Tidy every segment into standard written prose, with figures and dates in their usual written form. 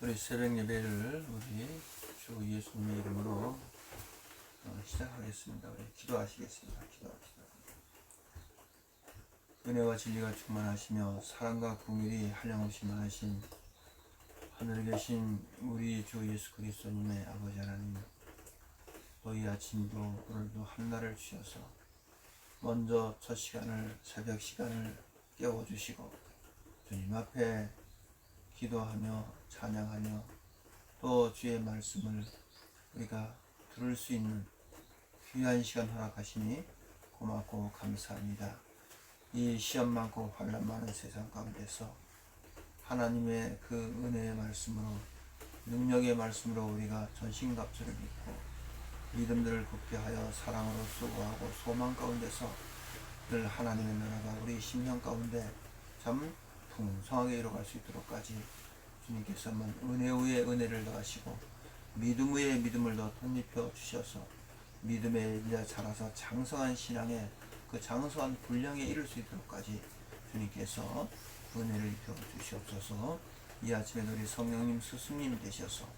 우리 새벽 예배를 우리 주 예수님의 이름으로 시작하겠습니다. 우리 기도하시겠습니다. 기도합시다. 은혜와 진리가 충만하시며 사랑과 긍휼이 한량없이 많으신 하늘에 계신 우리 주 예수 그리스도님의 아버지 하나님, 또 이 아침도 오늘도 한날을 주셔서 먼저 첫 시간을, 새벽 시간을 깨워주시고 주님 앞에 기도하며 찬양하며 또 주의 말씀을 우리가 들을 수 있는 귀한 시간 허락하시니 고맙고 감사합니다. 이 시험 많고 환난 많은 세상 가운데서 하나님의 그 은혜의 말씀으로, 능력의 말씀으로 우리가 전신갑주를 입고 믿음들을 굳게 하여 사랑으로 수고하고 소망 가운데서 늘 하나님의 나라가 우리 심령 가운데 참 풍성하게 이루어갈 수 있도록까지 주님께서만 은혜 위에 은혜를 더하시고 믿음 위에 믿음을 더 덧입혀 주셔서 믿음에 이제 자라서 장성한 신앙에 그 장성한 분량에 이를 수 있도록까지 주님께서 은혜를 입혀 주시옵소서. 이 아침에 우리 성령님 스승님 되셔서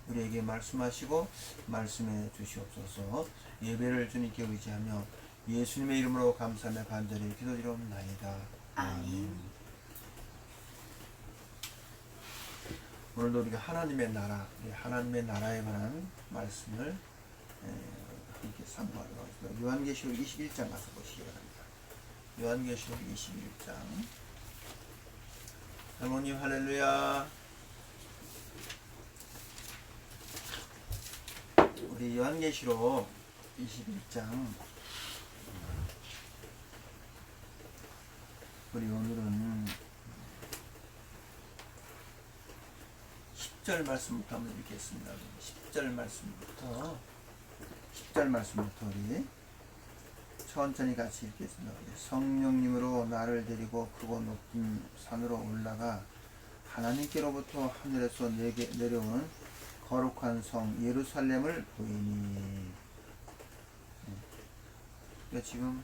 우리에게 말씀하시고 말씀해 주시옵소서. 예배를 주님께 의지하며 예수님의 이름으로 감사하며 간절히 기도드리옵나이다. 아멘. 오늘도 우리가 하나님의 나라, 하나님의 나라에 관한 말씀을 함께 상고하도록 하겠습니다. 요한계시록 21장 가서 보시기 바랍니다. 요한계시록 21장. 장로님 할렐루야. 우리 요한계시록 21장, 우리 오늘은 10절 말씀부터 한번 읽겠습니다. 10절 말씀부터 우리 천천히 같이 읽겠습니다. 성령님으로 나를 데리고 크고 높은 산으로 올라가 하나님께로부터 하늘에서 내게 내려온 거룩한 성 예루살렘을 보이니. 그러니까 지금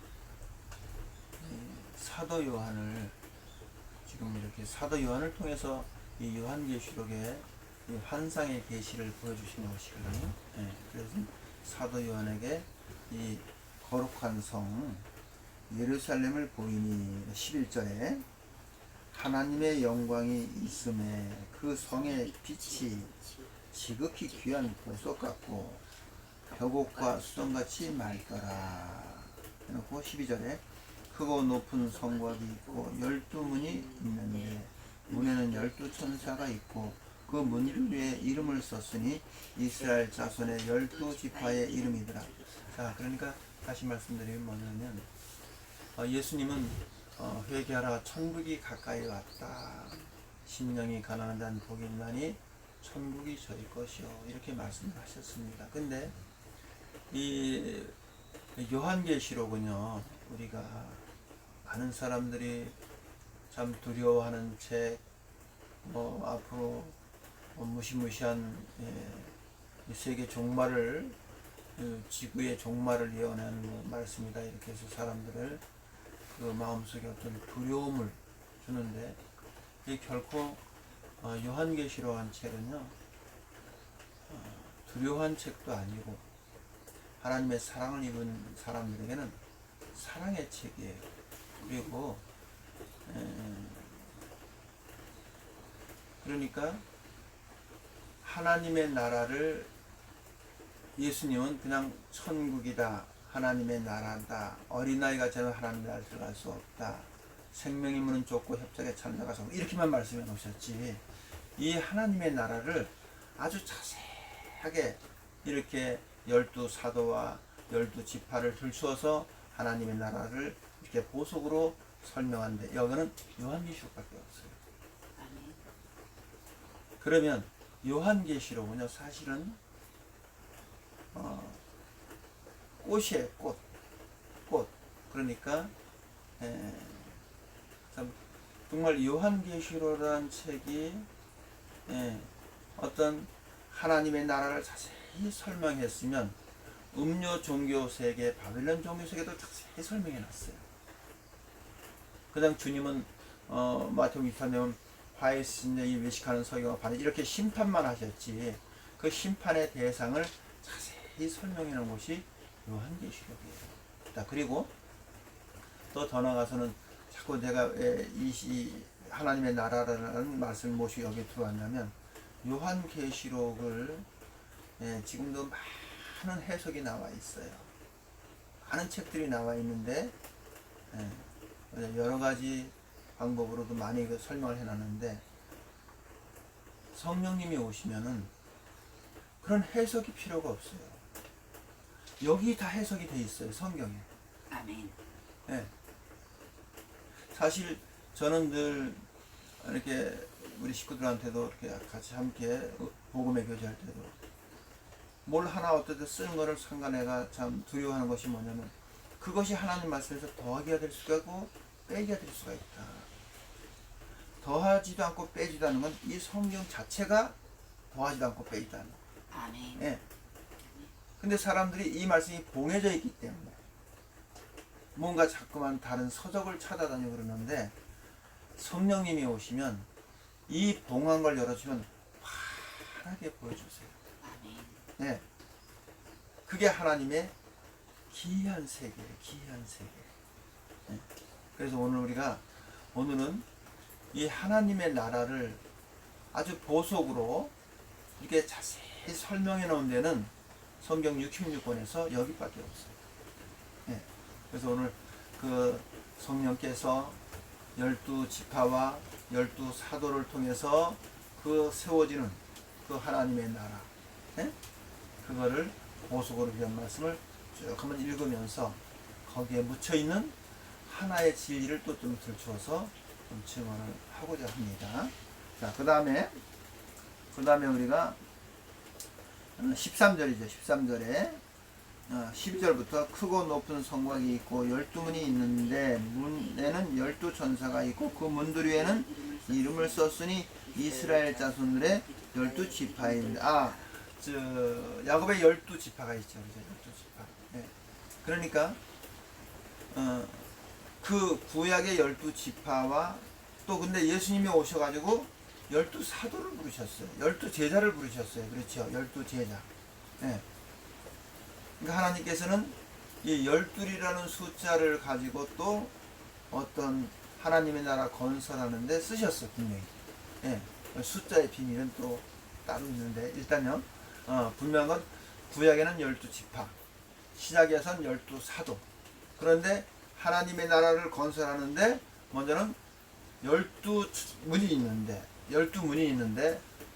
사도 요한을, 지금 이렇게 사도 요한을 통해서 이 요한계시록의 이 환상의 계시를 보여주시는 것이거든요. 그래서 사도 요한에게 이 거룩한 성 예루살렘을 보이니 11절에 하나님의 영광이 있음에 그 성의 빛이 지극히 귀한 보석 같고 벽옥과 수정같이 맑더라. 해놓고 12절에 크고 높은 성곽이 있고 12문이 있는데 문에는 12천사가 있고 그 문들 위에 이름을 썼으니 이스라엘 자손의 12지파의 이름이더라. 자, 그러니까 다시 말씀드리면 뭐냐면 예수님은 회개하라 천국이 가까이 왔다. 심령이 가난한 자는 복이 있나니 천국이 저희 것이요. 이렇게 말씀을 하셨습니다. 근데 이 요한계시록은요, 우리가 많은 사람들이 참 두려워하는 책, 앞으로 무시무시한 이 세계 종말을, 지구의 종말을 예언하는 말씀이다. 이렇게 해서 사람들을 그 마음속에 어떤 두려움을 주는데, 이 결코 요한계시록한 책은요, 두려워한 책도 아니고 하나님의 사랑을 입은 사람들에게는 사랑의 책이에요. 그리고 그러니까 하나님의 나라를, 예수님은 그냥 천국이다, 하나님의 나라다, 어린아이가 되면 하나님의 나라에 들어갈 수 없다, 생명의 문은 좁고 협착에 찾아가서 이렇게만 말씀해 놓으셨지, 이 하나님의 나라를 아주 자세하게 이렇게 12사도와 12지파를 들추어서 하나님의 나라를 이렇게 보석으로 설명하는데 여기는 요한계시록밖에 없어요. 그러면 요한계시록은요, 사실은 꽃이에요. 꽃. 그러니까 정말 요한계시록이라는 책이 어떤 하나님의 나라를 자세히 설명했으면 음료 종교 세계, 바빌론 종교 세계도 자세히 설명해 놨어요. 그다음 주님은 마태복음 24년 바이스 이 외식하는 서기와 바리 이렇게 심판만 하셨지 그 심판의 대상을 자세히 설명해 놓은 것이 요한계시록이에요. 자, 그리고 또 더 나가서는 자꾸 내가 왜 이 하나님의 나라라는 말씀을 모시고 여기 들어왔냐면 요한계시록을 지금도 많은 해석이 나와 있어요. 많은 책들이 나와 있는데 여러 가지 방법으로도 많이 설명을 해놨는데 성령님이 오시면은 그런 해석이 필요가 없어요. 여기 다 해석이 돼 있어요. 성경에. 아멘. 네. 사실 저는 늘 이렇게 우리 식구들한테도 이렇게 같이 함께 복음의 교제할 때도 뭘 하나 어떻게 쓰는 거를 상관해가 참 두려워하는 것이 뭐냐면 그것이 하나님 말씀에서 더하기가 될 수가 있고 빼기가 될 수가 있다. 더하지도 않고 빼지도 않는 건 이 성경 자체가 더하지도 않고 빼지도 않는 거예요. 아멘. 예. 근데 사람들이 이 말씀이 봉해져 있기 때문에 뭔가 자꾸만 다른 서적을 찾아다니고 그러는데 성령님이 오시면 이 봉한 걸 열어주면 환하게 보여주세요. 아멘. 예. 그게 하나님의 기이한 세계예요. 기이한 세계. 예. 그래서 오늘은 이 하나님의 나라를 아주 보속으로 이렇게 자세히 설명해 놓은 데는 성경 66권에서 여기밖에 없어요. 예. 그래서 오늘 그 성령께서 12지파와 12사도를 통해서 그 세워지는 그 하나님의 나라, 예? 그거를 보속으로 이런 말씀을 쭉 한번 읽으면서 거기에 묻혀있는 하나의 진리를 또 좀 들추어서 좀 증언을 하고자 합니다. 자, 그 다음에 우리가 13절이죠. 13절에 12절부터 크고 높은 성곽이 있고 12문이 있는데 문에는 12천사가 있고 그 문들 위에는 이름을 썼으니 이스라엘 자손들의 12지파입니다. 야곱의 12지파가 있죠. 12지파. 네. 그러니까 그 구약의 12지파와 또 근데 예수님이 오셔가지고 12사도를 부르셨어요. 12제자를 부르셨어요. 그렇죠. 12제자. 네. 그러니까 하나님께서는 이 12이라는 숫자를 가지고 또 어떤 하나님의 나라 건설하는 데 쓰셨어요. 분명히. 네. 숫자의 비밀은 또 따로 있는데 일단요. 분명한 건 구약에는 12지파, 신약에선 12사도. 그런데 하나님의 나라를 건설하는데 먼저는 12문이 있는데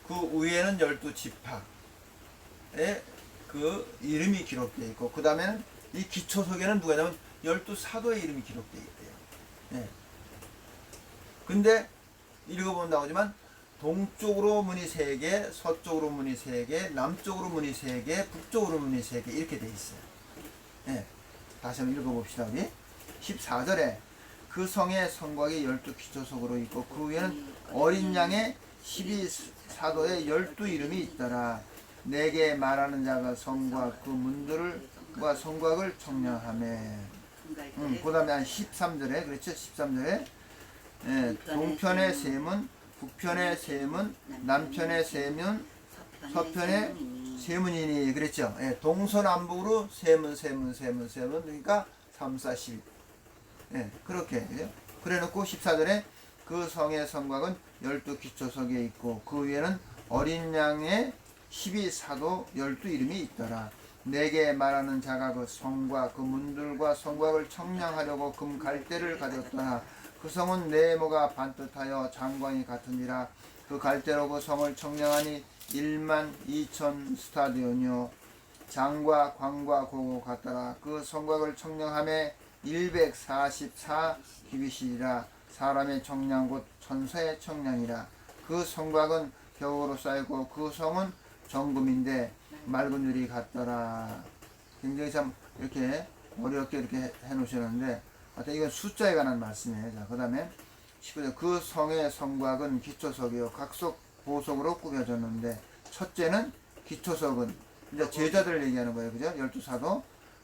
그 위에는 12지파의 그 이름이 기록되어 있고 그 다음에는 이 기초석에는 누가 있냐면 12사도의 이름이 기록되어 있대요. 네. 근데 읽어보면 나오지만 동쪽으로 문이 3개, 서쪽으로 문이 3개, 남쪽으로 문이 3개, 북쪽으로 문이 3개 이렇게 되어 있어요. 네. 다시 한번 읽어봅시다. 우리 14절에 그 성의 성곽이 12기초석으로 있고 그 위에는 어린 양의 12사도의 12이름이 있더라. 내게 말하는 자가 성곽 그 문들과 성곽을 청량하매. 그 다음에 한 13절에 그렇죠. 13절에 동편의 세문, 북편의 세문, 남편의 세문, 서편의 세문이니 그랬죠. 동서남북으로 세문 그러니까 3, 4, 10 그렇게 그래 놓고 14절에 그 성의 성곽은 12기초석에 있고 그 위에는 어린 양의 12사도 12이름이 있더라. 내게 말하는 자가 그 성과 그 문들과 성곽을 청량하려고 금 갈대를 가졌더라. 그 성은 네모가 반듯하여 장관이 같으니라. 그 갈대로 그 성을 청량하니 12,000 스타디온이요 장과 광과 고고 같더라. 그 성곽을 청량함에 144 기빗이라. 사람의 청량 곧 천사의 청량이라. 그 성곽은 벽으로 쌓이고 그 성은 정금인데 맑은 유리 같더라. 굉장히 참 이렇게 어렵게 이렇게 해놓으셨는데 이건 숫자에 관한 말씀이에요. 자, 그 다음에 19절 그 성의 성곽은 기초석이요 각석 보석으로 꾸며졌는데 첫째는 기초석은 이제 제자들 얘기하는 거예요. 그죠? 12사도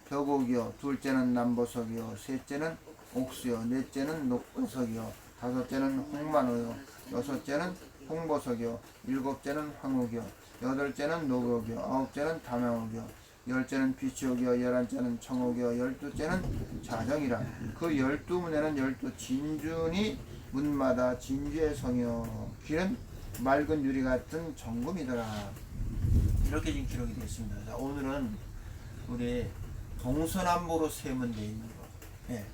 벽옥이요 둘째는 남보석이요 셋째는 옥수요 넷째는 녹보석이요 다섯째는 홍만호요 여섯째는 홍보석이요, 일곱째는 황옥이요, 여덟째는 녹옥이요, 아홉째는 담양옥이요, 열째는 비치옥이요, 열한째는 청옥이요, 열두째는 자정이라. 그 열두 문에는 열두 진준이 문마다 진주의 성이요, 길은 맑은 유리 같은 정금이더라. 이렇게 지금 기록이 되어 있습니다. 자, 오늘은 우리 동서남북으로 세문되어 있는 거. 예.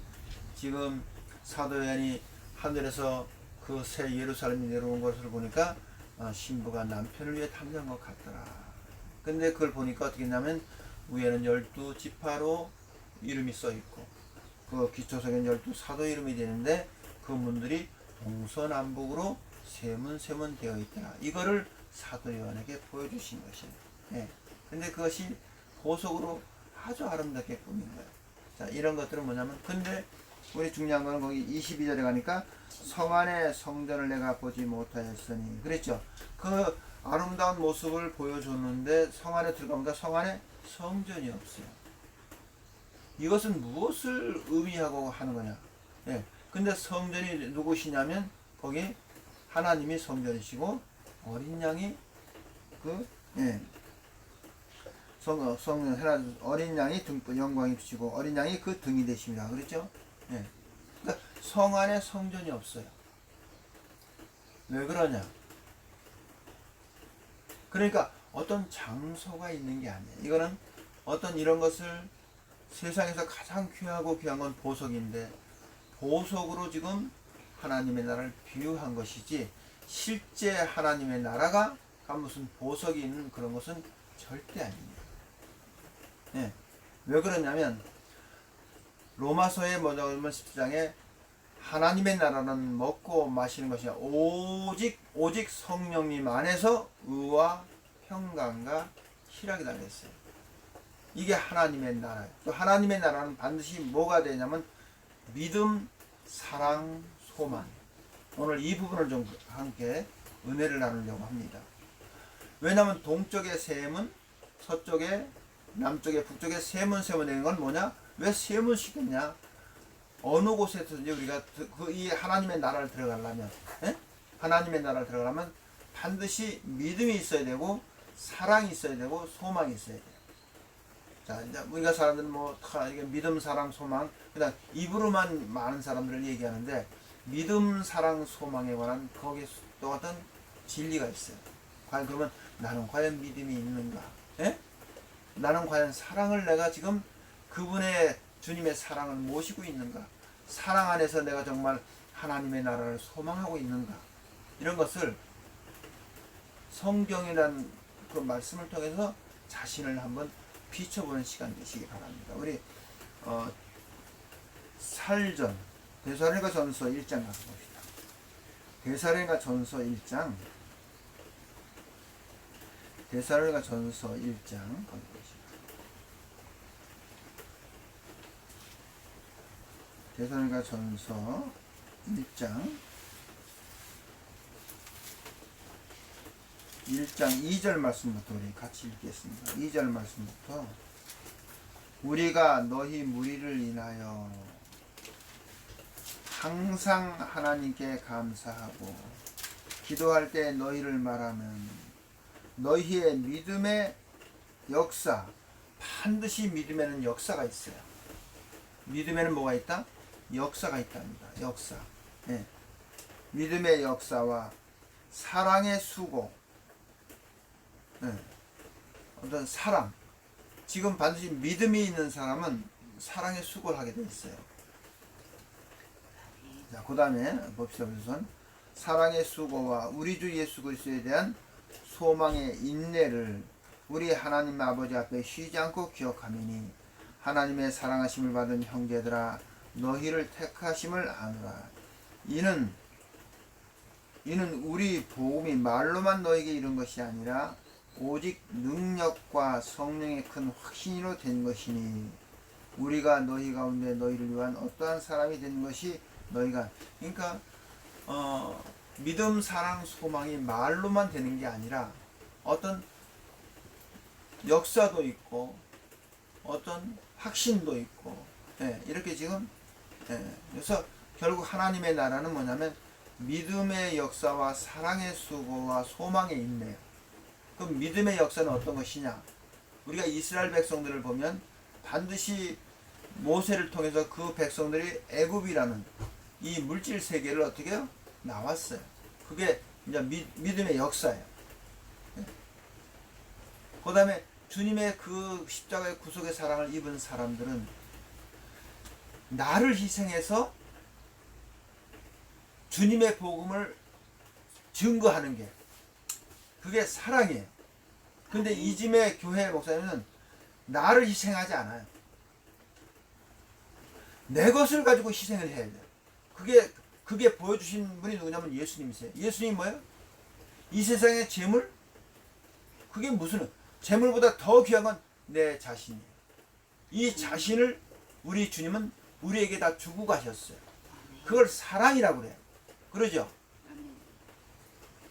지금 사도 요한이 하늘에서 그 새 예루살렘이 내려온 것을 보니까 신부가 남편을 위해 탐내는 것 같더라. 근데 그걸 보니까 어떻게 했냐면 위에는 12지파로 이름이 써 있고 그 기초석에는 12사도 이름이 되는데 그 문들이 동서남북으로 세문 되어 있더라. 이거를 사도 요한에게 보여주신 것이에요. 예. 근데 그것이 보석으로 아주 아름답게 꾸민 거예요. 자, 이런 것들은 뭐냐면, 근데 우리 중요한 거는 거기 22절에 가니까 성 안에 성전을 내가 보지 못하였으니 그랬죠. 그 아름다운 모습을 보여줬는데 성 안에 들어가보니까 성 안에 성전이 없어요. 이것은 무엇을 의미하고 하는 거냐? 예. 근데 성전이 누구시냐면 거기 하나님이 성전이시고 어린 양이 어린 양이 등불 영광이 비치고 어린 양이 그 등이 되십니다. 그렇죠? 예. 그러니까 성 안에 성전이 없어요. 왜 그러냐? 그러니까 어떤 장소가 있는 게 아니에요. 이거는 어떤 이런 것을 세상에서 가장 귀하고 귀한 건 보석인데 보석으로 지금 하나님의 나라를 비유한 것이지 실제 하나님의 나라가 무슨 보석이 있는 그런 것은 절대 아닙니다. 예. 왜 그러냐면 로마서의 뭐냐고 하면 17장에 하나님의 나라는 먹고 마시는 것이 오직 성령님 안에서 의와 평강과 희락이 달렸어요. 이게 하나님의 나라예요. 또 하나님의 나라는 반드시 뭐가 되냐면 믿음, 사랑, 소망. 오늘 이 부분을 좀 함께 은혜를 나누려고 합니다. 왜냐하면 동쪽의 세문, 서쪽에 남쪽에 북쪽에 세문 되는 건 뭐냐? 왜 세문 시켰냐? 어느 곳에서든지 우리가 이 하나님의 나라를 들어가려면, 하나님의 나라를 들어가려면 반드시 믿음이 있어야 되고 사랑이 있어야 되고 소망이 있어야 돼요. 자, 이제 우리가 사람들은 이게 믿음, 사랑, 소망, 그다음 입으로만 많은 사람들을 얘기하는데 믿음, 사랑, 소망에 관한 거기에 또 어떤 진리가 있어요. 과연 그러면 나는 과연 믿음이 있는가? 나는 과연 사랑을 내가 지금 그분의 주님의 사랑을 모시고 있는가? 사랑 안에서 내가 정말 하나님의 나라를 소망하고 있는가? 이런 것을 성경이라는 그 말씀을 통해서 자신을 한번 비춰보는 시간 되시기 바랍니다. 우리 살전 데살로니가 전서 1장 가서 봅시다. 데살로니가 전서 1장 데살로니가 전서 1장 거기 보시다. 데살로니가 전서 1장 2절 말씀부터 우리 같이 읽겠습니다. 2절 말씀부터 우리가 너희 무리를 인하여 항상 하나님께 감사하고 기도할 때 너희를 말하면 너희의 믿음의 역사, 반드시 믿음에는 역사가 있어요. 믿음에는 뭐가 있다? 역사가 있답니다. 역사. 예. 믿음의 역사와 사랑의 수고, 어떤 사랑. 지금 반드시 믿음이 있는 사람은 사랑의 수고를 하게 돼 있어요. 자, 그 다음에 봅시다. 우선 사랑의 수고와 우리 주 예수 그리스도에 대한 소망의 인내를 우리 하나님 아버지 앞에 쉬지 않고 기억하미니 하나님의 사랑하심을 받은 형제들아 너희를 택하심을 아노라. 이는 우리 복음이 말로만 너에게 이른 것이 아니라 오직 능력과 성령의 큰 확신으로 된 것이니 우리가 너희 가운데 너희를 위한 어떠한 사람이 된 것이 너희가 그러니까 믿음, 사랑, 소망이 말로만 되는 게 아니라 어떤 역사도 있고 어떤 확신도 있고 이렇게 지금 그래서 결국 하나님의 나라는 뭐냐면 믿음의 역사와 사랑의 수고와 소망의 인내요. 그럼 믿음의 역사는 어떤 것이냐? 우리가 이스라엘 백성들을 보면 반드시 모세를 통해서 그 백성들이 애굽이라는 이 물질 세계를 어떻게 해요? 나왔어요. 그게 이제 믿음의 역사예요. 그 다음에 주님의 그 십자가의 구속의 사랑을 입은 사람들은 나를 희생해서 주님의 복음을 증거하는 게 그게 사랑이에요. 근데 이짐의 교회 목사님은 나를 희생하지 않아요. 내 것을 가지고 희생을 해야 돼요. 그게 보여주신 분이 누구냐면 예수님이세요. 예수님이 뭐예요? 이 세상의 재물? 그게 무슨 재물보다 더 귀한 건 내 자신이에요. 이 자신을 우리 주님은 우리에게 다 주고 가셨어요. 그걸 사랑이라고 그래요. 그러죠?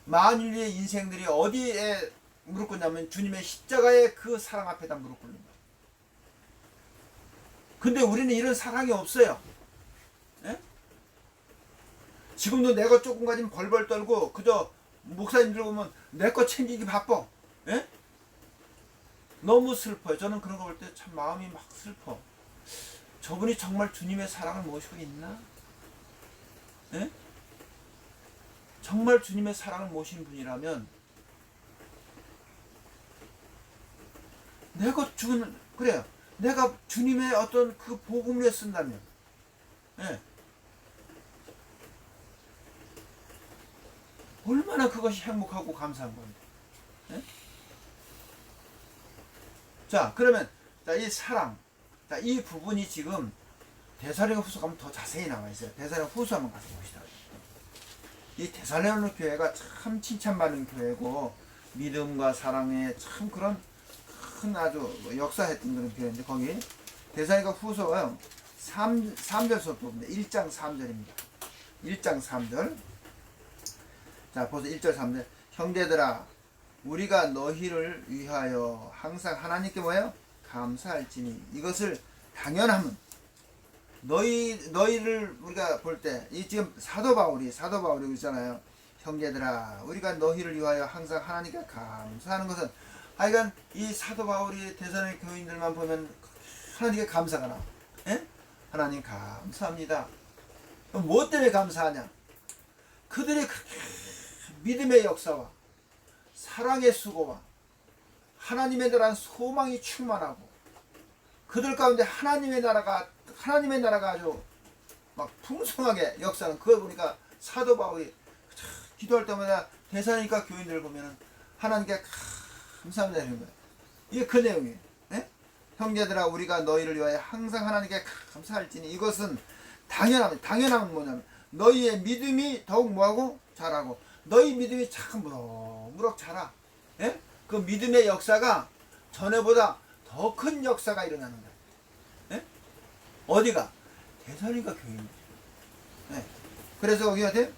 만인의 인생들이 어디에 무릎 꿇냐면 주님의 십자가의 그 사랑 앞에다 무릎 꿇는 거예요. 근데 우리는 이런 사랑이 없어요. 예? 지금도 내 것 조금 가지면 벌벌 떨고 그저 목사님들 보면 내 것 챙기기 바빠. 예? 너무 슬퍼요. 저는 그런 거 볼 때 참 마음이 막 슬퍼. 저분이 정말 주님의 사랑을 모시고 있나? 예? 정말 주님의 사랑을 모신 분이라면 내가 그래요. 내가 주님의 어떤 그 복음을 쓴다면 예. 얼마나 그것이 행복하고 감사한 건데. 예? 자, 그러면 이 사랑, 이 부분이 지금 데살로니가 후서 가면 더 자세히 나와 있어요. 데살로니가 후서 한번 가서 봅시다. 이 데살로니가 교회가 참 칭찬받는 교회고 믿음과 사랑에 참 그런 큰 아주 역사했던 그런 교회인데 거기 데살로니가 후서가 3절서부터 봅니다. 1장 3절입니다. 1장 3절. 자, 벌써 1절 3절. 형제들아 우리가 너희를 위하여 항상 하나님께 뭐예요? 감사할지니 이것을 당연함은 너희를 우리가 볼 때 이 지금 사도 바울이 있잖아요. 형제들아 우리가 너희를 위하여 항상 하나님께 감사하는 것은 하여간 이 사도 바울이 데살로니가 교인들만 보면 하나님께 감사가 나와. 예? 하나님 감사합니다. 그럼 무엇 때문에 감사하냐? 그들의 믿음의 역사와 사랑의 수고와 하나님에 대한 소망이 충만하고 그들 가운데 하나님의 나라가 아주 막 풍성하게 역사는 그걸 보니까 사도 바울이 기도할 때마다 데살로니가 교인들을 보면은 하나님께 감사합니다 이런 거예요. 이게 그 내용이에요. 네? 형제들아 우리가 너희를 위하여 항상 하나님께 감사할지니 이것은 당연합니다. 당연함은 뭐냐면 너희의 믿음이 더욱 뭐하고 자라고 너희 믿음이 참 무럭무럭 자라. 예? 그 믿음의 역사가 전에보다 더 큰 역사가 일어나는 거예요. 예? 어디가? 데살로니가 교회입니다. 예. 그래서 여기 어때?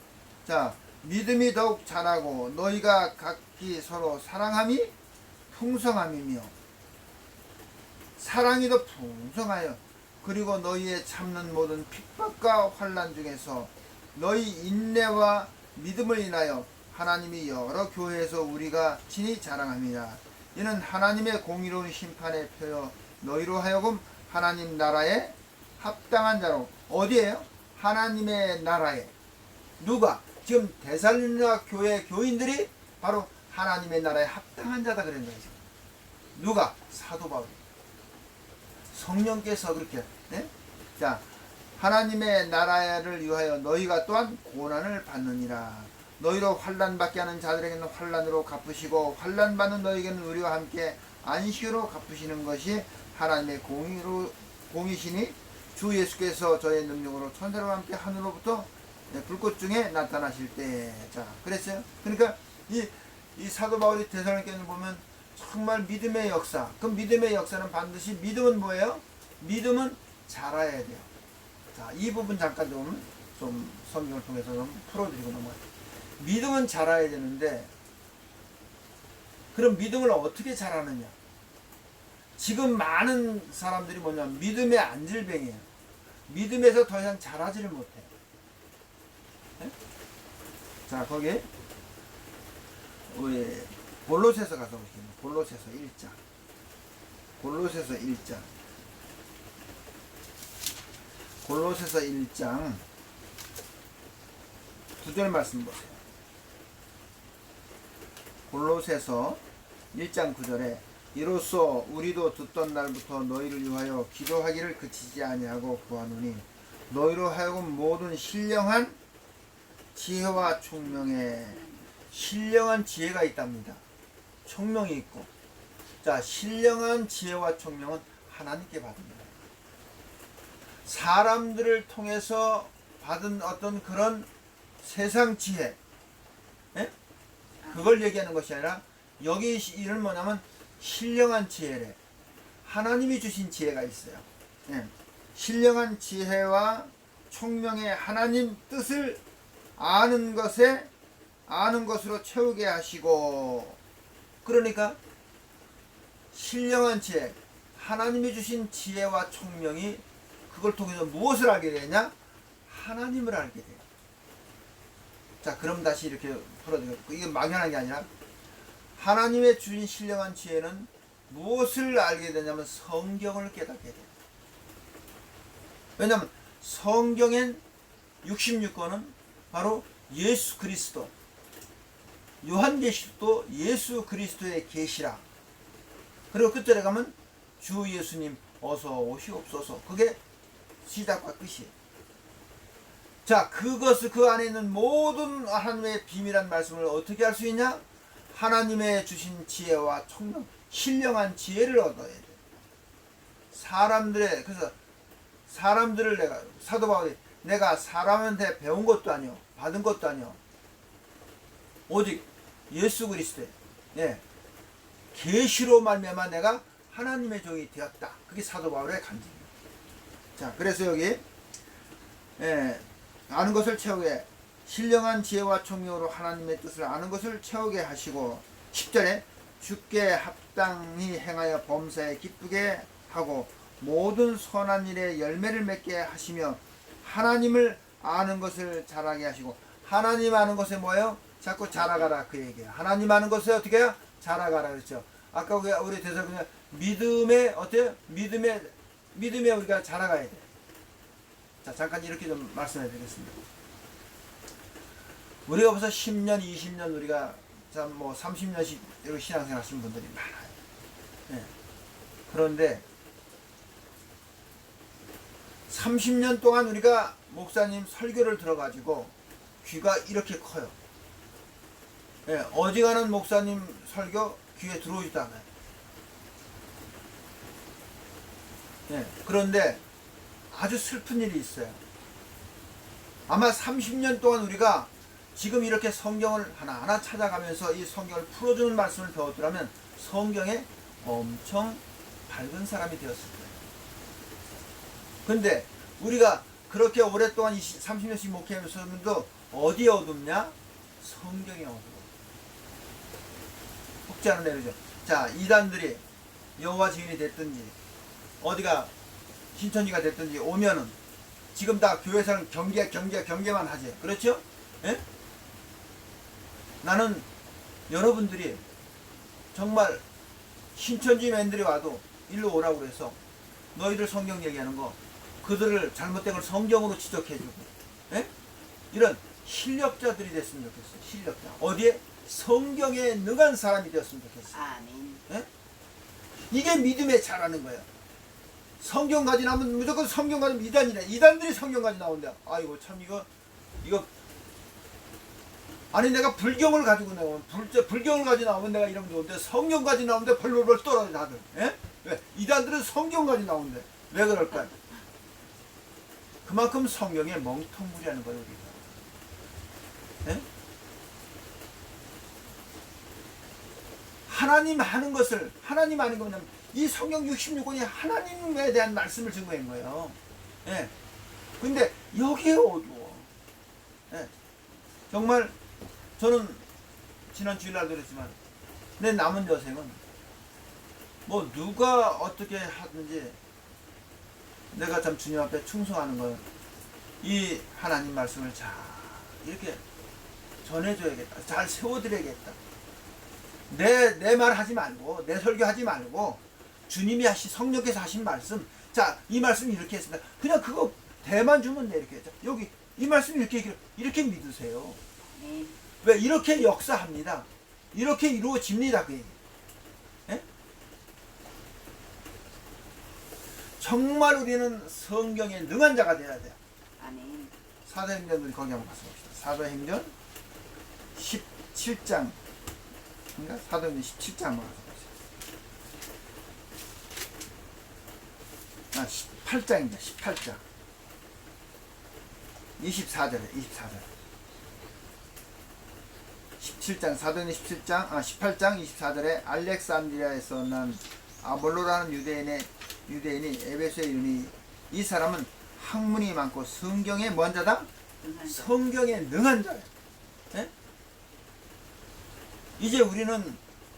자, 믿음이 더욱 자라고 너희가 각기 서로 사랑함이 풍성함이며 사랑이 더 풍성하여 그리고 너희의 참는 모든 핍박과 환난 중에서 너희 인내와 믿음을 인하여 하나님이 여러 교회에서 우리가 친히 자랑합니다. 이는 하나님의 공의로운 심판의 표여 너희로 하여금 하나님 나라에 합당한 자로 어디에요? 하나님의 나라에 누가? 지금 데살로니가 교회 교인들이 바로 하나님의 나라에 합당한 자다 그런 거예요. 누가? 사도 바울. 성령께서 그렇게 네? 자 하나님의 나라를 위하여 너희가 또한 고난을 받느니라. 너희로 환난받게 하는 자들에게는 환난으로 갚으시고 환난받는 너희에게는 우리와 함께 안식으로 갚으시는 것이 하나님의 공이시니 주 예수께서 저의 능력으로 천사와 함께 하늘로부터 불꽃 중에 나타나실 때. 자 그랬어요. 그러니까 이 사도 바울이 데살로니가를 보면 정말 믿음의 역사. 그 믿음의 역사는 반드시 믿음은 뭐예요? 믿음은 자라야 돼요. 자, 이 부분 잠깐 좀 성경을 통해서 좀 풀어드리고 넘어가요. 믿음은 자라야 되는데 그럼 믿음을 어떻게 자라느냐? 지금 많은 사람들이 뭐냐면 믿음의 안질뱅이에요. 믿음에서 더 이상 자라지를 못해요. 네? 자, 거기 우리 골로새서 가서 보시면 골로새서 1장. 골로새서 1장. 골로새서 1장 9절 말씀 보세요. 골로새서 1장 9절에 이로써 우리도 듣던 날부터 너희를 위하여 기도하기를 그치지 아니하고 구하노니 너희로 하여금 모든 신령한 지혜와 총명에 신령한 지혜가 있답니다. 총명이 있고, 자, 신령한 지혜와 총명은 하나님께 받습니다. 사람들을 통해서 받은 어떤 그런 세상 지혜, 예? 그걸 얘기하는 것이 아니라 여기 이런 뭐냐면 신령한 지혜래. 하나님이 주신 지혜가 있어요. 예. 신령한 지혜와 총명의 하나님 뜻을 아는 것으로 채우게 하시고, 그러니까 신령한 지혜, 하나님이 주신 지혜와 총명이 그걸 통해서 무엇을 알게 되냐? 하나님을 알게 돼요. 자, 그럼 다시 이렇게 풀어드려요. 이게 막연한 게 아니라 하나님의 주신 신령한 지혜는 무엇을 알게 되냐면 성경을 깨닫게 돼요. 왜냐하면 성경엔 66권은 바로 예수 그리스도, 요한계시록도 예수 그리스도의 계시라. 그리고 끝절에 가면 주 예수님 어서 오시옵소서. 그게 시작과 끝이에요. 자, 그것을 그 안에 있는 모든 하나님의 비밀한 말씀을 어떻게 할 수 있냐? 하나님의 주신 지혜와 총명, 신령한 지혜를 얻어야 돼. 그래서 사람들을 내가, 사도 바울이 내가 사람한테 배운 것도 아니요, 받은 것도 아니요, 오직 예수 그리스도의, 예, 계시로 말미암아 내가 하나님의 종이 되었다. 그게 사도 바울의 간증입니다. 자, 그래서 여기 아는 것을 채우게, 신령한 지혜와 총명으로 하나님의 뜻을 아는 것을 채우게 하시고, 10절에 주께 합당히 행하여 범사에 기쁘게 하고 모든 선한 일에 열매를 맺게 하시며 하나님을 아는 것을 잘하게 하시고, 하나님 아는 것에 뭐예요? 자꾸 자라가라 그 얘기예요. 하나님 아는 것에 어떻게 해요? 자라가라 그랬죠. 아까 우리 대사님 믿음에 어때요? 믿음에 우리가 자라가야 돼. 자, 잠깐 이렇게 좀 말씀해 드리겠습니다. 우리가 벌써 10년, 20년 우리가 참 뭐 30년씩 이렇게 신앙생활 하신 분들이 많아요. 네. 그런데 30년 동안 우리가 목사님 설교를 들어가지고 귀가 이렇게 커요. 네. 어지간한 목사님 설교 귀에 들어오지도 않아요. 네. 그런데 아주 슬픈 일이 있어요. 아마 30년 동안 우리가 지금 이렇게 성경을 하나하나 찾아가면서 이 성경을 풀어주는 말씀을 배웠더라면 성경에 엄청 밝은 사람이 되었을 거예요. 근데 우리가 그렇게 오랫동안 30년씩 목회하면서도 어디에 어둡냐? 성경에 어두워. 혹자는 내리죠. 자, 이단들이 여호와 증인이 됐든지 어디가 신천지가 됐든지 오면은 지금 다 교회에서는 경계만 하지. 그렇죠? 예? 나는 여러분들이 정말 신천지 맨들이 와도 일로 오라고 그래서 너희들 성경 얘기하는 거 그들을 잘못된 걸 성경으로 지적해주고, 예? 이런 실력자들이 됐으면 좋겠어요. 실력자. 어디에? 성경에 능한 사람이 되었으면 좋겠어요. 아멘. 예? 이게 믿음에 잘하는 거예요. 성경 가지 나오면 무조건 성경 가지면 이단이래. 이단들이 성경 가지 나온다. 아이고 참 이거 아니 내가 불경을 가지고 나오면 불경을 가지고 나오면 내가 이러면 좋은데 성경 가지고 나오는데 벌벌 떨어져 다들. 예? 왜? 이단들은 성경 가지고 나오는데 왜 그럴까요? 그만큼 성경에 멍텅구리하는 거예요 우리가. 예? 하나님 아는 거 뭐냐면 이 성경 66권이 하나님에 대한 말씀을 증거한 거예요. 예. 근데 여기에 어두워. 예. 정말 저는 지난 주일날도 그랬지만 내 남은 여생은 뭐 누가 어떻게 하든지 내가 참 주님 앞에 충성하는 건 이 하나님 말씀을 잘 이렇게 전해줘야겠다. 잘 세워드려야겠다. 내 말 하지 말고, 내 설교 하지 말고, 주님이 성령께서 하신 말씀, 자, 이 말씀 이렇게 했습니다. 그냥 그거 대만 주면 돼, 이렇게. 자, 여기, 이 말씀 이렇게 믿으세요. 아멘. 왜? 이렇게 역사합니다. 이렇게 이루어집니다, 그 얘기. 예? 정말 우리는 성경에 능한 자가 되어야 돼요. 아멘. 사도행전 우리 거기 한번 가서 봅시다. 사도행전 17장. 그러니까 사도행전 17장 한번 가서 봅시다. 18장입니다. 18장. 24절에 17장 사도행전 18장 24절에 알렉산드리아에서 난 아볼로라는 유대인이 에베소에 이르니 이 사람은 학문이 많고 성경에 뭔 자다? 성경에 능한 자예요. 예? 이제 우리는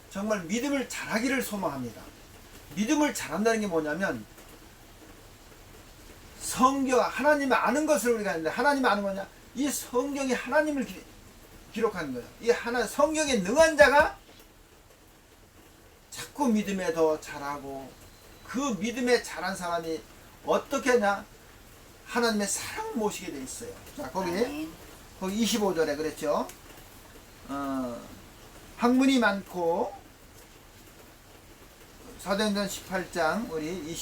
정말 믿음을 잘하기를 소망합니다. 믿음을 잘한다는 게 뭐냐면 성경 하나님을 아는 것을 우리가 하는데 하나님 아는 거냐? 이 성경이 하나님을 기록하는 거예요. 이 성경에 능한 자가 자꾸 믿음에 더 잘하고 그 믿음에 잘한 사람이 어떻게 하냐? 하나님의 사랑을 모시게 돼 있어요. 자, 거기 25절에 그랬죠. 학문이 많고 사도행전 18장 우리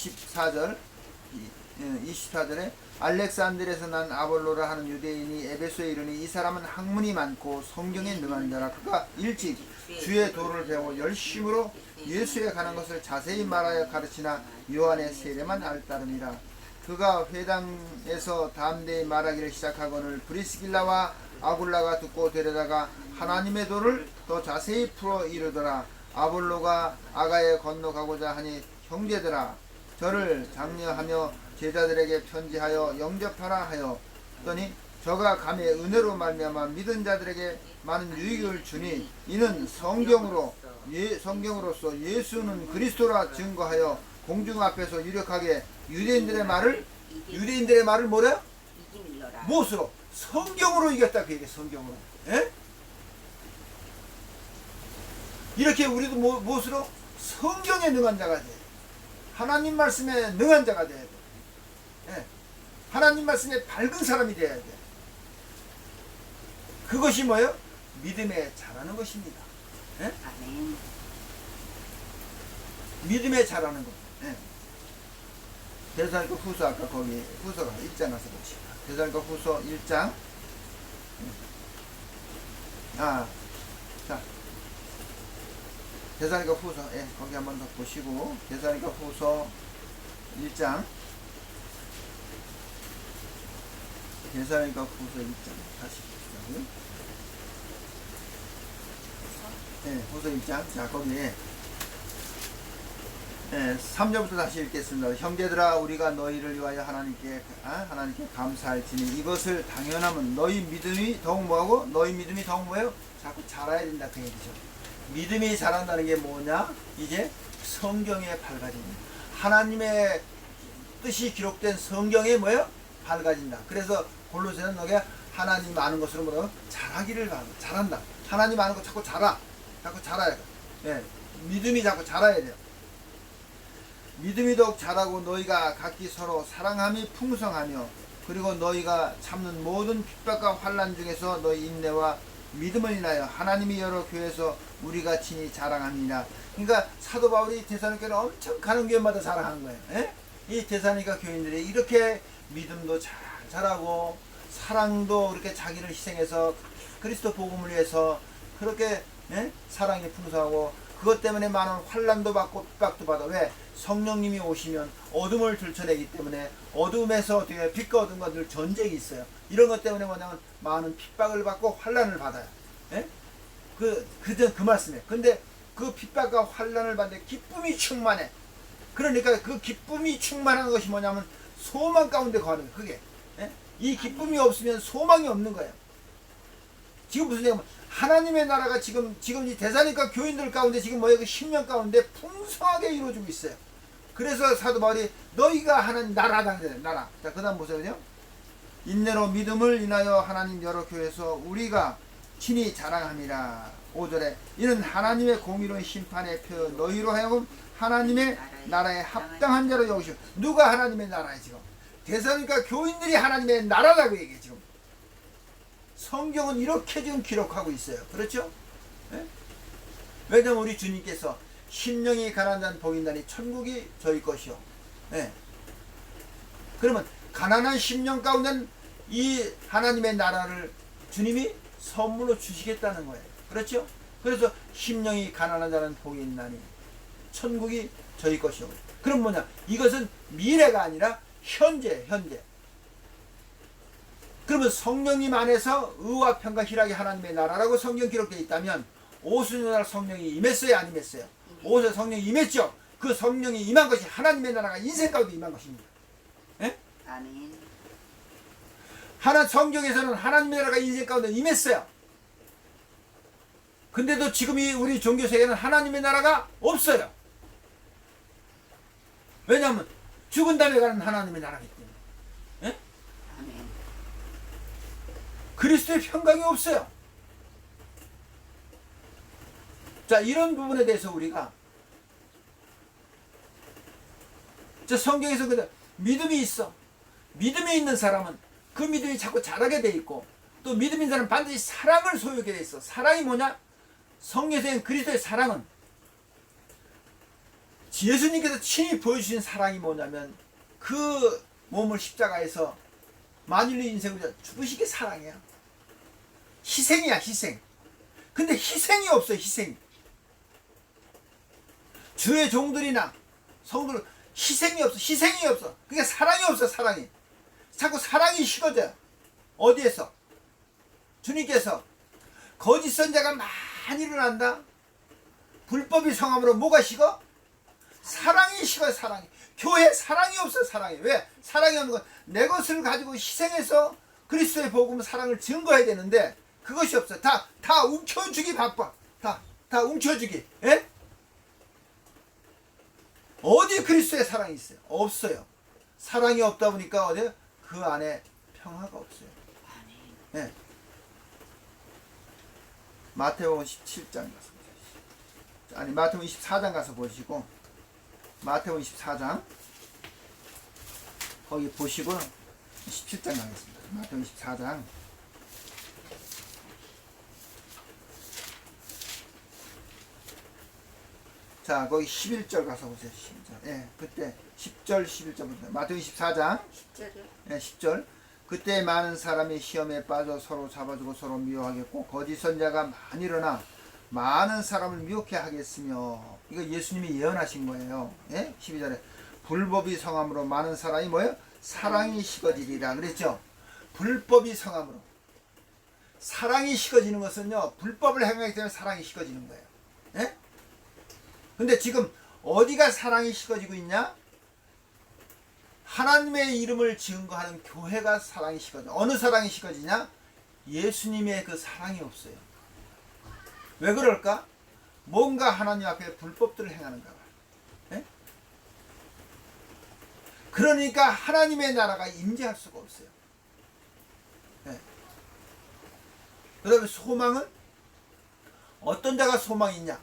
24절에 알렉산드리아에서 난 아볼로라 하는 유대인이 에베소에 이르니 이 사람은 학문이 많고 성경에 능한 자라. 그가 일찍 주의 도를 배워 열심으로 예수에 관한 것을 자세히 말하여 가르치나 요한의 세례만 알따름이라. 그가 회당에서 담대히 말하기를 시작하거늘 브리스길라와 아굴라가 듣고 데려다가 하나님의 도를 더 자세히 풀어 이르더라. 아볼로가 아가에 건너가고자 하니 형제들아 저를 장려하며 제자들에게 편지하여 영접하라 하였더니 저가 감히 은혜로 말미암아 믿은 자들에게 많은 유익을 주니 이는 성경으로서 예수는 그리스도라 증거하여 공중 앞에서 유력하게 유대인들의 말을 뭐래요? 무엇으로? 성경으로 이겼다 그 얘기. 성경으로. 예? 이렇게 우리도 무엇으로? 성경에 능한 자가 돼. 하나님 말씀에 능한 자가 돼야 돼. 예. 하나님 말씀에 밝은 사람이 돼야 돼. 그것이 뭐예요? 믿음에 잘하는 것입니다. 예? 아멘. 믿음에 잘하는 것. 예. 데살로니가 후서 아까 거기 후서가 1장 가서 보시다. 데살로니가 후서 1장. 자, 데살로니가 후서, 예, 거기 한번 더 보시고 데살로니가 후서 1장. 데살로니가 후서 1장 다시 보시자고요. 예, 후서 1장. 자, 거기에 3절부터 다시 읽겠습니다. 형제들아 우리가 너희를 위하여 하나님께 감사할지니 이것을 당연하면 너희 믿음이 더욱 뭐하고? 너희 믿음이 더욱 뭐예요? 자꾸 자라야 된다 그 얘기죠. 믿음이 자란다는 게 뭐냐? 이제 성경에 밝아집니다. 하나님의 뜻이 기록된 성경에 뭐예요? 밝아진다. 그래서 골로새는 너게 하나님 아는 것으로 뭐라고? 잘한다. 하나님 아는 거 자꾸 자라야 돼. 예, 믿음이 자꾸 자라야 돼요. 믿음이 더욱 자라고 너희가 각기 서로 사랑함이 풍성하며 그리고 너희가 참는 모든 핍박과 환난 중에서 너희 인내와 믿음을 인하여 하나님이 여러 교회에서 우리가 친히 자랑합니다. 그러니까 사도 바울이 데살로니가를 엄청 가는 교회마다 자랑하는 거예요. 예? 이 데살로니가 교인들이 이렇게 믿음도 잘 자라고 사랑도 그렇게 자기를 희생해서 그리스도 복음을 위해서 그렇게 사랑이 풍성하고 그것 때문에 많은 환난도 받고 핍박도 받아. 왜? 성령님이 오시면 어둠을 들춰내기 때문에 어둠에서 어떻게 빛과 어둠과 늘 전쟁이 있어요. 이런 것 때문에 뭐냐면 많은 핍박을 받고 환난을 받아요. 예? 그 말씀이에요. 근데 그 핍박과 환난을 받는데 기쁨이 충만해. 그러니까 그 기쁨이 충만한 것이 뭐냐면 소망 가운데 거하는 거예요. 그게. 예? 이 기쁨이 없으면 소망이 없는 거예요. 지금 무슨 얘기냐면 하나님의 나라가 지금 이 데살로니가 교인들 가운데 지금 뭐예요? 그 10년 가운데 풍성하게 이루어지고 있어요. 그래서 사도 바울이 너희가 하나님 나라다 그래요. 나라. 자, 그다음 보세요. 인내로 믿음을 인하여 하나님 여러 교회에서 우리가 친히 자랑함이라. 5절에 이는 하나님의 공의로운 심판의 표 너희로 하여금 하나님의 나라에 합당한 자로 여기시오. 누가 하나님의 나라에 지금? 대사니까 교인들이 하나님의 나라라고 얘기해 지금. 성경은 이렇게 지금 기록하고 있어요. 그렇죠? 예? 왜냐면 우리 주님께서 심령이 가난한 자는 복이 있나니 천국이 저희 것이요. 예. 그러면 가난한 심령 가운데는 이 하나님의 나라를 주님이 선물로 주시겠다는 거예요. 그렇죠? 그래서 심령이 가난한 자는 복이 있나니 천국이 저희 것이요. 그럼 뭐냐? 이것은 미래가 아니라 현재. 그러면 성령님 안에서 의와 평강 희락이 하나님의 나라라고 성경 기록되어 있다면 오순절 날 성령이 임했어요, 안 임했어요? 오순절 성령이 임했죠. 그 성령이 임한 것이 하나님의 나라가 인생 가운데 임한 것입니다. 예? 아멘. 성경에서는 하나님의 나라가 인생 가운데 임했어요. 근데도 지금 이 우리 종교 세계는 하나님의 나라가 없어요. 왜냐하면 죽은 다음에 가는 하나님의 나라기 때문에. 예? 아멘. 그리스도의 평강이 없어요. 자, 이런 부분에 대해서 우리가 성경에서 믿음이 있어. 믿음이 있는 사람은 그 믿음이 자꾸 자라게 돼 있고, 또 믿음 있는 사람은 반드시 사랑을 소유하게 돼 있어. 사랑이 뭐냐? 성경에서 그리스도의 사랑은 예수님께서 친히 보여주신 사랑이 뭐냐면 그 몸을 십자가에서 만인의 인생을 죽으시게 사랑이야. 희생이야, 희생. 근데 희생이 없어, 희생. 주의 종들이나 성도들 희생이 없어. 그게 사랑이 없어, 사랑이. 자꾸 사랑이 식어져요. 어디에서? 주님께서 거짓 선자가 많이 일어난다. 불법이 성함으로 뭐가 식어? 사랑이 식어요, 사랑이. 교회 사랑이 없어, 사랑이. 왜? 사랑이 없는 건 내 것을 가지고 희생해서 그리스도의 복음 사랑을 증거해야 되는데 그것이 없어. 다 움켜주기 바빠. 다 움켜주기. 예? 어디 그리스도의 사랑이 있어요? 없어요. 사랑이 없다 보니까 어디 그 안에 평화가 없어요. 예. 마태복음 17장 가서 보세요. 아니, 마태복음 24장 가서 보시고, 마태복음 24장 거기 보시고 17장 가겠습니다. 마태복음 24장. 자, 거기 11절 가서 보세요. 11절. 예, 그때 10절, 11절부터. 마태복음 24장. 10절이요? 예, 10절. 그때 많은 사람이 시험에 빠져 서로 잡아주고 서로 미워하겠고 거짓 선자가 많이 일어나 많은 사람을 미혹해 하겠으며. 이거 예수님이 예언하신 거예요. 예? 12절에 불법이 성함으로 많은 사람이 뭐예요? 사랑이 식어지리라 그랬죠. 불법이 성함으로. 사랑이 식어지는 것은요, 불법을 행하기 때문에 사랑이 식어지는 거예요. 예? 근데 지금 어디가 사랑이 식어지고 있냐? 하나님의 이름을 증거하는 교회가 사랑이 식어져. 어느 사랑이 식어지냐? 예수님의 그 사랑이 없어요. 왜 그럴까? 뭔가 하나님 앞에 불법들을 행하는가 봐. 예? 그러니까 하나님의 나라가 임재할 수가 없어요. 예. 그 다음에 소망은 어떤 자가 소망이 있냐?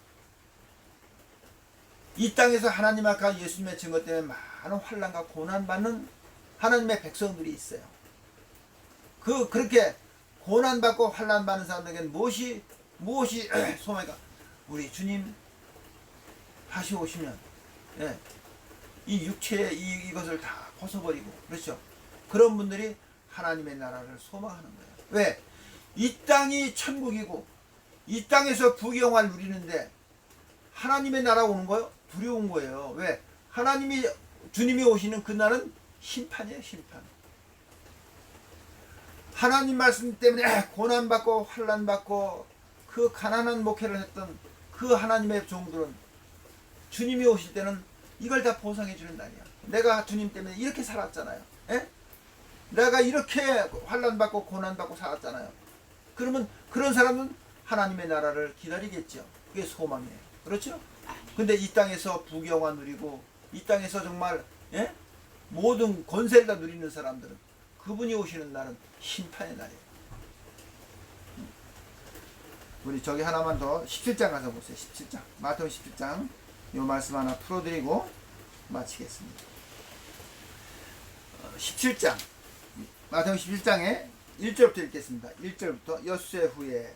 이 땅에서 하나님 앞에 예수님의 증거 때문에 많은 환난과 고난받는 하나님의 백성들이 있어요. 그렇게 고난받고 환난받는 사람들에게는 무엇이 소망인가? 우리 주님 다시 오시면, 예, 이 육체의 이것을 다 벗어버리고, 그렇죠? 그런 분들이 하나님의 나라를 소망하는 거예요. 왜? 이 땅이 천국이고 이 땅에서 부귀영화를 누리는데 하나님의 나라 오는 거요? 두려운 거예요. 왜? 주님이 오시는 그날은 심판이에요, 심판. 하나님 말씀 때문에 고난받고 환난받고 그 가난한 목회를 했던 그 하나님의 종들은 주님이 오실 때는 이걸 다 보상해 주는 날이야. 내가 주님 때문에 이렇게 살았잖아요. 예? 내가 이렇게 환난받고 고난받고 살았잖아요. 그러면 그런 사람은 하나님의 나라를 기다리겠죠. 그게 소망이에요. 그렇죠? 근데 이 땅에서 부귀영화 누리고 이 땅에서 정말, 예? 모든 권세를 다 누리는 사람들은 그분이 오시는 날은 심판의 날이에요. 우리 저기 하나만 더 17장 가서 보세요. 17장. 마태복음 17장. 이 말씀 하나 풀어드리고 마치겠습니다. 17장. 마태복음 17장에 1절부터 읽겠습니다. 1절부터 엿새 후에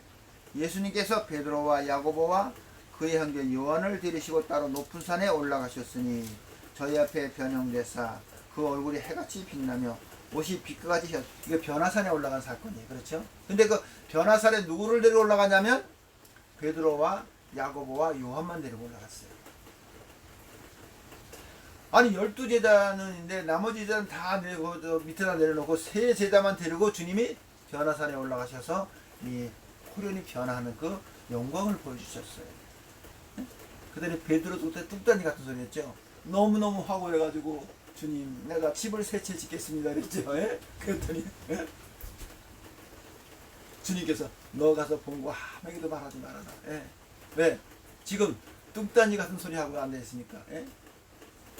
예수님께서 베드로와 야고보와 그의 형제 요한을 데리시고 따로 높은 산에 올라가셨으니 저희 앞에 변형되사 그 얼굴이 해같이 빛나며 옷이 빛과 같이 이게 변화산에 올라간 사건이에요. 그렇죠? 근데 그 변화산에 누구를 데리고 올라가냐면 베드로와 야고보와 요한만 데리고 올라갔어요. 아니 12제자는인데 나머지 제자는 다 내고 밑에다 내려놓고 세 제자만 데리고 주님이 변화산에 올라가셔서 이 호련히 변화하는 그 영광을 보여주셨어요. 그다음에 베드로도 그때 뚝단이 같은 소리 했죠. 너무너무 화고해가지고 주님 내가 집을 세 채 짓겠습니다 그랬죠. 예? 그랬더니 예? 주님께서 너 가서 본고 아무에게도 말하지 말아라. 예? 왜? 지금 뚝단이 같은 소리 하고 앉아있으니까. 예?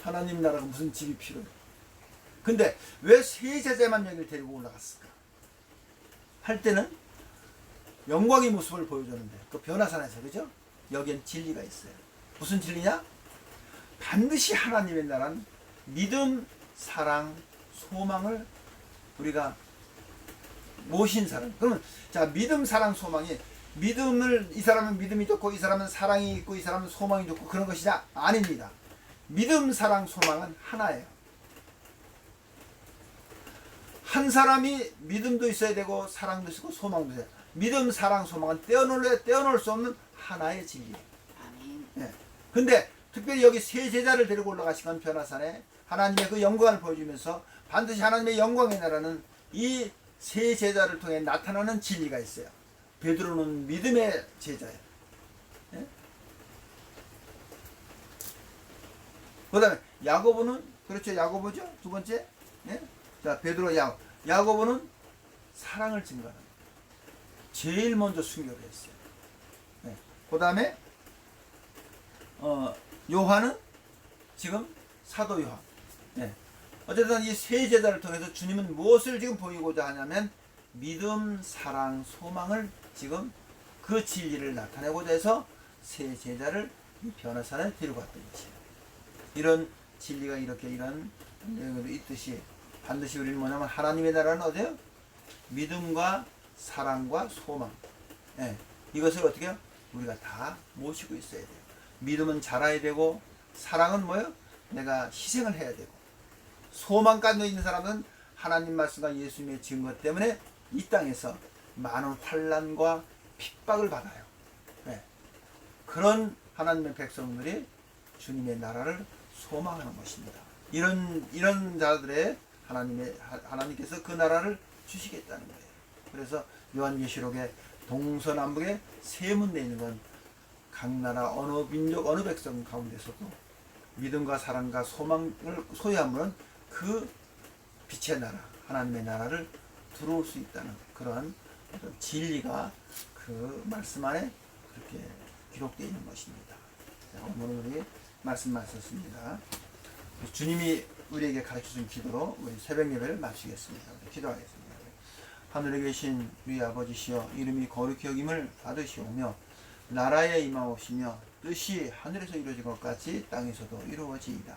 하나님 나라가 무슨 집이 필요해. 근데 왜 세 제자만 여기를 데리고 올라갔을까? 할 때는 영광의 모습을 보여줬는데 그 변화산에서 그죠? 여기엔 진리가 있어요. 무슨 진리냐? 반드시 하나님의 나라는 믿음, 사랑, 소망을 우리가 모신 사람. 그러면 자 믿음, 사랑, 소망이 믿음을 이 사람은 믿음이 좋고 이 사람은 사랑이 있고 이 사람은 소망이 좋고 그런 것이냐? 아닙니다. 믿음, 사랑, 소망은 하나예요. 한 사람이 믿음도 있어야 되고 사랑도 있고 소망도 있어야 돼요. 믿음, 사랑, 소망은 떼어놓을 수 없는 하나의 진리예요. 아멘. 예. 근데 특별히 여기 세 제자를 데리고 올라가신 건 변화산에 하나님의 그 영광을 보여주면서 반드시 하나님의 영광의 나라는 이 세 제자를 통해 나타나는 진리가 있어요. 베드로는 믿음의 제자예요. 예? 그 다음에 야고보는 그렇죠. 야고보죠. 두 번째. 예? 자 베드로 야고보는 사랑을 증거하는 제일 먼저 순교를 했어요. 예. 그 다음에 요한은 지금 사도 요한. 예. 어쨌든 이 세 제자를 통해서 주님은 무엇을 지금 보이고자 하냐면 믿음, 사랑, 소망을 지금 그 진리를 나타내고자 해서 세 제자를 이 변화산에 데리고 왔던 것이에요. 이런 진리가 이렇게 이런 내용에도 있듯이 반드시 우리는 뭐냐면 하나님의 나라는 어디요? 믿음과 사랑과 소망. 예. 이것을 어떻게 해요? 우리가 다 모시고 있어야 돼요. 믿음은 자라야 되고 사랑은 뭐예요? 내가 희생을 해야 되고 소망까지 있는 사람은 하나님 말씀과 예수님의 증거 때문에 이 땅에서 많은 환난과 핍박을 받아요. 네. 그런 하나님의 백성들이 주님의 나라를 소망하는 것입니다. 이런 자들의 하나님께서 그 나라를 주시겠다는 거예요. 그래서 요한계시록에 동서남북에 세 문에 있는 건 각 나라 어느 민족 어느 백성 가운데서도 믿음과 사랑과 소망을 소유하면 그 빛의 나라 하나님의 나라를 들어올 수 있다는 그런 어떤 진리가 그 말씀 안에 그렇게 기록되어 있는 것입니다. 자, 오늘은 우리 말씀 마쳤습니다. 주님이 우리에게 가르쳐준 기도로 우리 새벽 예배를 마치겠습니다. 기도하겠습니다. 하늘에 계신 우리 아버지시여 이름이 거룩히 여김을 받으시오며 나라에 임하오시며 뜻이 하늘에서 이루어진 것 같이 땅에서도 이루어지이다.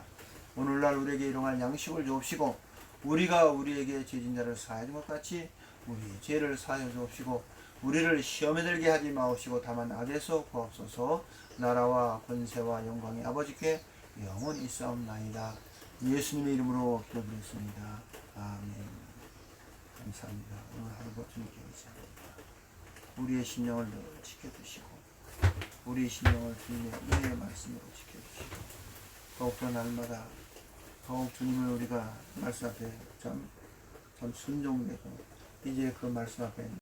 오늘날 우리에게 일용할 양식을 주옵시고 우리가 우리에게 죄진 자를 사하는 것 같이 우리 죄를 사하여 주옵시고 우리를 시험에 들게 하지 마옵시고 다만 악에서 구하옵소서. 나라와 권세와 영광이 아버지께 영원히 있사옵나이다. 예수님의 이름으로 기도드렸습니다. 아멘. 감사합니다. 오늘 하루도 주님께 의지합니다. 우리의 심령을 늘 지켜주시고 우리의 심령을 주님의 은혜의 말씀으로 지켜주시고 더욱더 날마다 더욱 주님을 우리가 말씀 앞에 참 순종되고 이제 그 말씀 앞에